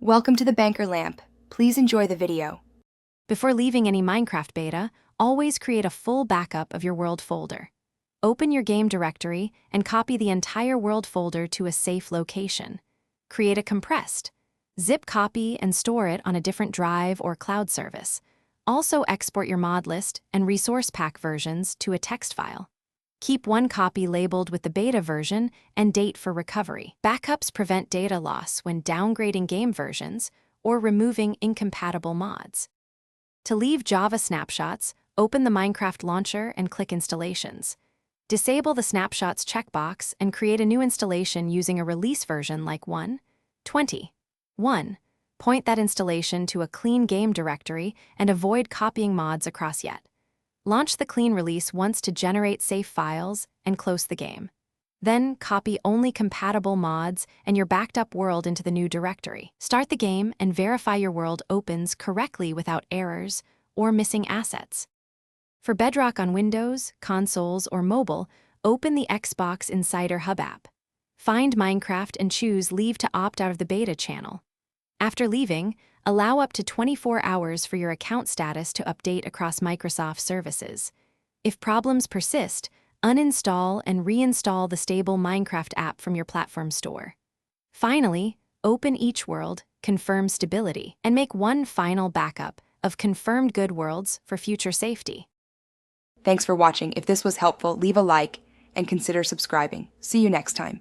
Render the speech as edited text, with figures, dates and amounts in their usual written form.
Welcome to the Banker Lamp. Please enjoy the video. Before leaving any Minecraft beta, always create a full backup of your world folder. Open your game directory and copy the entire world folder to a safe location. Create a compressed, zip copy and store it on a different drive or cloud service. Also export your mod list and resource pack versions to a text file. Keep one copy labeled with the beta version and date for recovery. Backups prevent data loss when downgrading game versions or removing incompatible mods. To leave Java snapshots, open the Minecraft launcher and click Installations. Disable the Snapshots checkbox and create a new installation using a release version like 1.20.1. Point that installation to a clean game directory and avoid copying mods across yet. Launch the clean release once to generate safe files and close the game. Then copy only compatible mods and your backed up world into the new directory. Start the game and verify your world opens correctly without errors or missing assets. For Bedrock on Windows, consoles, or mobile, open the Xbox Insider Hub app. Find Minecraft and choose Leave to opt out of the beta channel. After leaving, allow up to 24 hours for your account status to update across Microsoft services. If problems persist, uninstall and reinstall the stable Minecraft app from your platform store. Finally, open each world, confirm stability, and make one final backup of confirmed good worlds for future safety. Thanks for watching. If this was helpful, leave a like and consider subscribing. See you next time.